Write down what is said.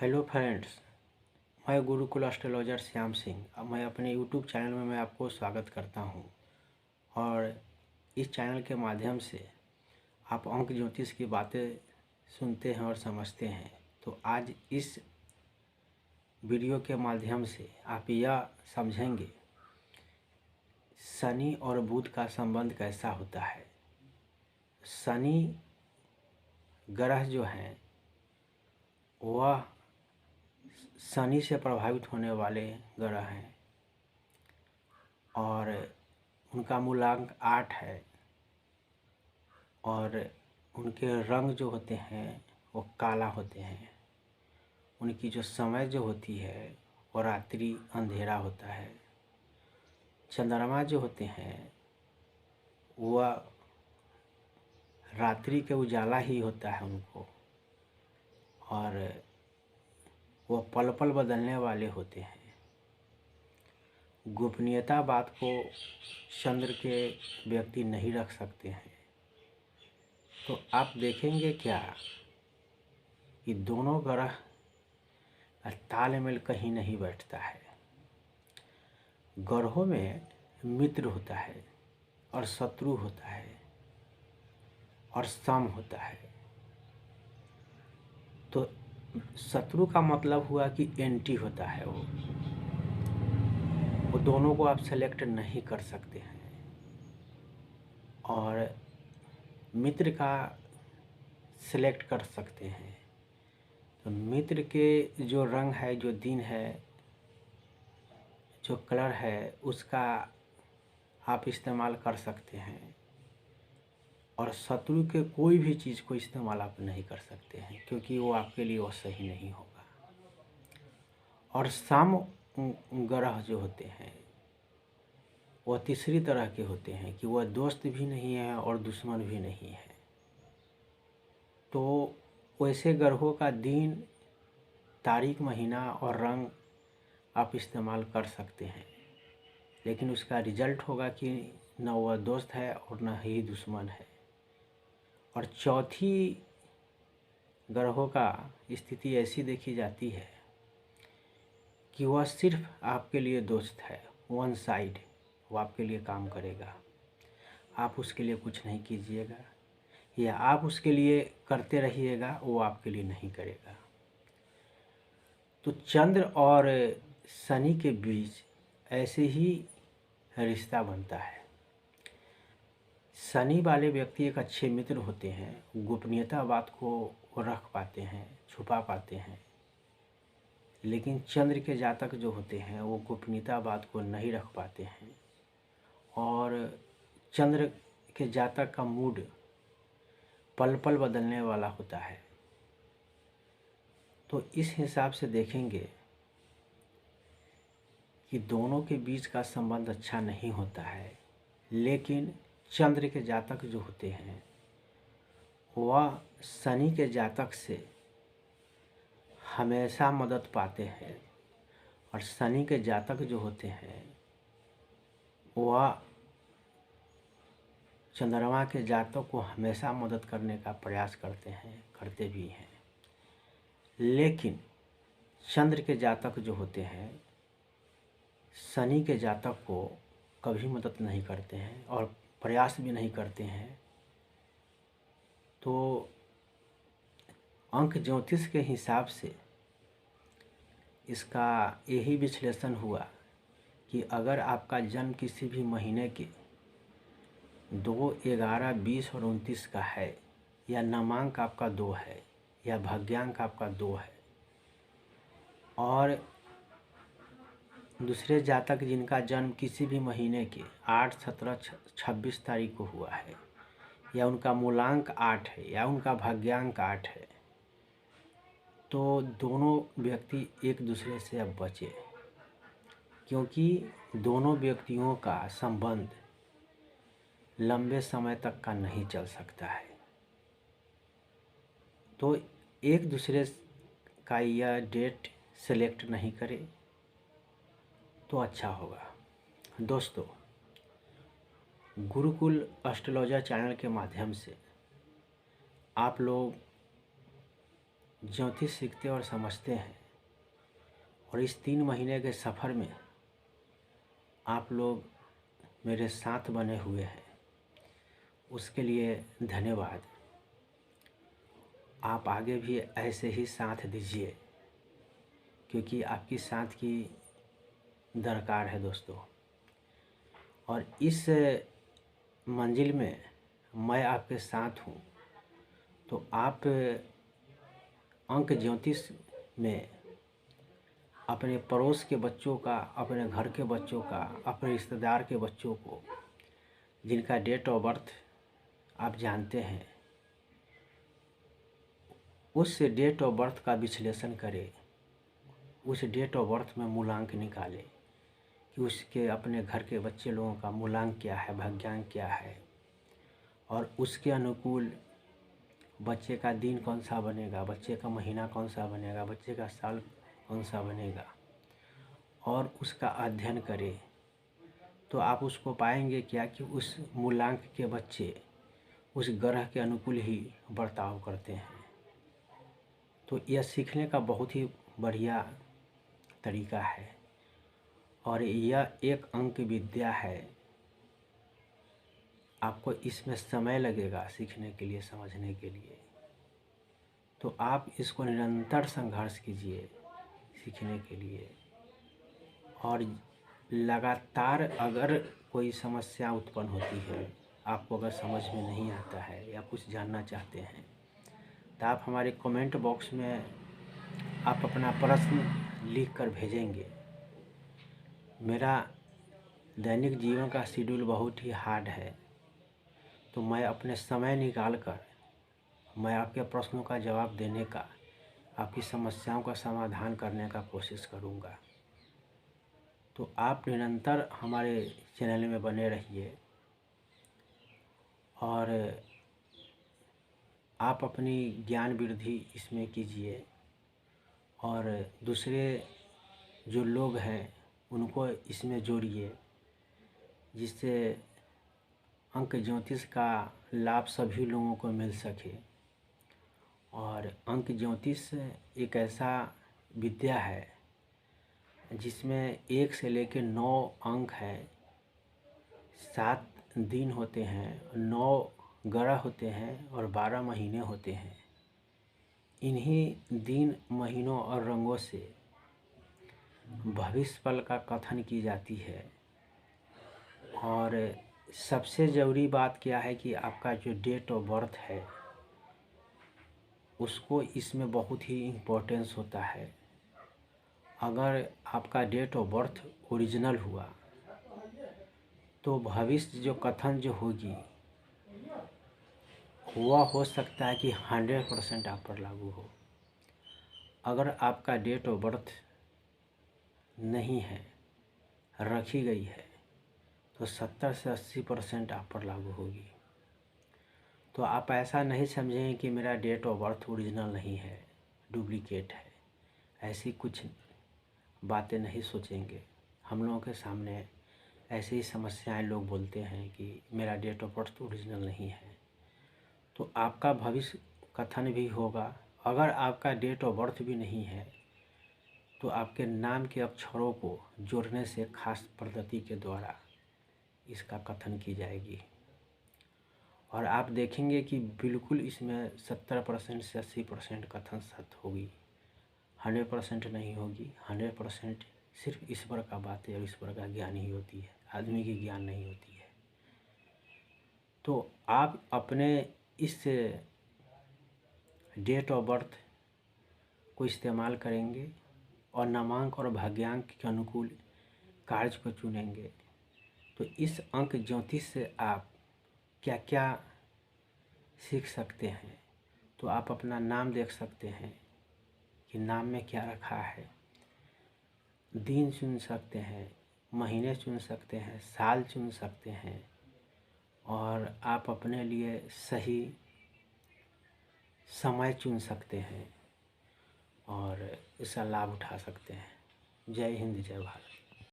Hello friends, मैं Gurukul astrologer Shyam Singh. अब मैं अपने यूट्यूब चैनल में आपको स्वागत करता हूं और इस चैनल के माध्यम से आप अंक ज्योतिष की बातें सुनते हैं और समझते हैं। तो आज इस वीडियो के माध्यम से आप यह समझेंगे शनि और बुध का संबंध कैसा होता है। शनि ग्रह जो हैं वह शनि से प्रभावित होने वाले ग्रह हैं और उनका मूलांक 8 है और उनके रंग जो होते हैं वो काला होते हैं। उनकी जो समय जो होती है वो रात्रि अंधेरा होता है। चंद्रमा जो होते हैं वह रात्रि के उजाला ही होता है उनको, और वह पल पल बदलने वाले होते हैं। गोपनीयता बात को चंद्र के व्यक्ति नहीं रख सकते हैं। तो आप देखेंगे क्या कि दोनों ग्रह तालमेल कहीं नहीं बैठता है। ग्रहों में मित्र होता है और शत्रु होता है और सम होता है। तो शत्रु का मतलब हुआ कि एंटी होता है। वो दोनों को आप सेलेक्ट नहीं कर सकते हैं। और मित्र का सिलेक्ट कर सकते हैं। तो मित्र के जो रंग है, जो दिन है, जो कलर है, उसका आप इस्तेमाल कर सकते हैं। और शत्रु के कोई भी चीज़ को इस्तेमाल आप नहीं कर सकते हैं, क्योंकि वो आपके लिए वो सही नहीं होगा। और सम ग्रह जो होते हैं वह तीसरी तरह के होते हैं कि वह दोस्त भी नहीं है और दुश्मन भी नहीं है। तो वैसे ग्रहों का दिन, तारीख, महीना और रंग आप इस्तेमाल कर सकते हैं, लेकिन उसका रिजल्ट होगा कि न वह दोस्त है और न ही दुश्मन है। और चौथी ग्रहों का स्थिति ऐसी देखी जाती है कि वह सिर्फ आपके लिए दोस्त है, वन साइड। वो आपके लिए काम करेगा, आप उसके लिए कुछ नहीं कीजिएगा या आप उसके लिए करते रहिएगा, वो आपके लिए नहीं करेगा। तो चंद्र और शनि के बीच ऐसे ही रिश्ता बनता है। शनि वाले व्यक्ति एक अच्छे मित्र होते हैं, गोपनीयता बात को रख पाते हैं, छुपा पाते हैं। लेकिन चंद्र के जातक जो होते हैं वो गोपनीयता बात को नहीं रख पाते हैं और चंद्र के जातक का मूड पल पल बदलने वाला होता है। तो इस हिसाब से देखेंगे कि दोनों के बीच का संबंध अच्छा नहीं होता है। लेकिन चंद्र के जातक जो होते हैं वह शनि के जातक से हमेशा मदद पाते हैं और शनि के जातक जो होते हैं वह चंद्रमा के जातक को हमेशा मदद करने का प्रयास करते हैं, करते भी हैं। लेकिन चंद्र के जातक जो होते हैं शनि के जातक को कभी मदद नहीं करते हैं और प्रयास भी नहीं करते हैं। तो अंक ज्योतिष के हिसाब से इसका यही विश्लेषण हुआ कि अगर आपका जन्म किसी भी महीने के 2, 11, 20 और 29 का है, या नामांक आपका 2 है, या भाग्यांक आपका 2 है, और दूसरे जातक जिनका जन्म किसी भी महीने के 8, 17, 26 तारीख को हुआ है, या उनका मूलांक 8 है, या उनका भाग्यांक 8 है, तो दोनों व्यक्ति एक दूसरे से अब बचे, क्योंकि दोनों व्यक्तियों का संबंध लंबे समय तक का नहीं चल सकता है। तो एक दूसरे का यह डेट सेलेक्ट नहीं करें तो अच्छा होगा। दोस्तों, गुरुकुल एस्ट्रोलॉजर चैनल के माध्यम से आप लोग ज्योतिष सीखते और समझते हैं, और इस 3 महीने के सफ़र में आप लोग मेरे साथ बने हुए हैं, उसके लिए धन्यवाद। आप आगे भी ऐसे ही साथ दीजिए, क्योंकि आपकी साथ की दरकार है दोस्तों। और इस मंजिल में मैं आपके साथ हूँ। तो आप अंक ज्योतिष में अपने पड़ोस के बच्चों का, अपने घर के बच्चों का, अपने रिश्तेदार के बच्चों को जिनका डेट ऑफ बर्थ आप जानते हैं, उस डेट ऑफ बर्थ का विश्लेषण करें, उस डेट ऑफ बर्थ में मूलांक निकालें कि उसके अपने घर के बच्चे लोगों का मूलांक क्या है, भाग्यांक क्या है, और उसके अनुकूल बच्चे का दिन कौन सा बनेगा, बच्चे का महीना कौन सा बनेगा, बच्चे का साल कौन सा बनेगा, और उसका अध्ययन करें। तो आप उसको पाएंगे क्या कि उस मूलांक के बच्चे उस ग्रह के अनुकूल ही बर्ताव करते हैं। तो यह सीखने का बहुत ही बढ़िया तरीका है, और यह एक अंक विद्या है। आपको इसमें समय लगेगा सीखने के लिए, समझने के लिए। तो आप इसको निरंतर संघर्ष कीजिए सीखने के लिए, और लगातार अगर कोई समस्या उत्पन्न होती है, आपको अगर समझ में नहीं आता है या कुछ जानना चाहते हैं, तो आप हमारे कमेंट बॉक्स में आप अपना प्रश्न लिख कर भेजेंगे। मेरा दैनिक जीवन का शेड्यूल बहुत ही हार्ड है, तो मैं अपने समय निकाल कर मैं आपके प्रश्नों का जवाब देने का, आपकी समस्याओं का समाधान करने का कोशिश करूँगा। तो आप निरंतर हमारे चैनल में बने रहिए, और आप अपनी ज्ञान वृद्धि इसमें कीजिए, और दूसरे जो लोग हैं उनको इसमें जोड़िए, जिससे अंक ज्योतिष का लाभ सभी लोगों को मिल सके। और अंक ज्योतिष एक ऐसा विद्या है जिसमें 1 से लेकर 9 अंक है, 7 दिन होते हैं, 9 ग्रह होते हैं, और 12 महीने होते हैं। इन्हीं दिन, महीनों और रंगों से भविष्य पल का कथन की जाती है। और सबसे ज़रूरी बात क्या है कि आपका जो डेट ऑफ बर्थ है, उसको इसमें बहुत ही इम्पोर्टेंस होता है। अगर आपका डेट ऑफ बर्थ ओरिजिनल हुआ, तो भविष्य जो कथन जो होगी वह हो सकता है कि 100% आप पर लागू हो। अगर आपका डेट ऑफ बर्थ नहीं है, रखी गई है, तो 70 से 80% आप पर लागू होगी। तो आप ऐसा नहीं समझें कि मेरा डेट ऑफ बर्थ ओरिजिनल नहीं है, डुप्लीकेट है, ऐसी कुछ बातें नहीं सोचेंगे। हम लोगों के सामने ऐसी ही समस्याएं लोग बोलते हैं कि मेरा डेट ऑफ बर्थ ओरिजिनल नहीं है। तो आपका भविष्य कथन भी होगा। अगर आपका डेट ऑफ बर्थ भी नहीं है, तो आपके नाम के अक्षरों को जोड़ने से खास पद्धति के द्वारा इसका कथन की जाएगी, और आप देखेंगे कि बिल्कुल इसमें 70% से 80% कथन सत्य होगी, 100% नहीं होगी। 100% सिर्फ ईश्वर का बात है, और ईश्वर का ज्ञान ही होती है, आदमी की ज्ञान नहीं होती है। तो आप अपने इस डेट ऑफ बर्थ को इस्तेमाल करेंगे, और नामांक और भाग्यांक के अनुकूल कार्य को चुनेंगे। तो इस अंक ज्योतिष से आप क्या क्या सीख सकते हैं। तो आप अपना नाम देख सकते हैं कि नाम में क्या रखा है, दिन चुन सकते हैं, महीने चुन सकते हैं, साल चुन सकते हैं, और आप अपने लिए सही समय चुन सकते हैं, और इसका लाभ उठा सकते हैं। जय हिंद, जय भारत।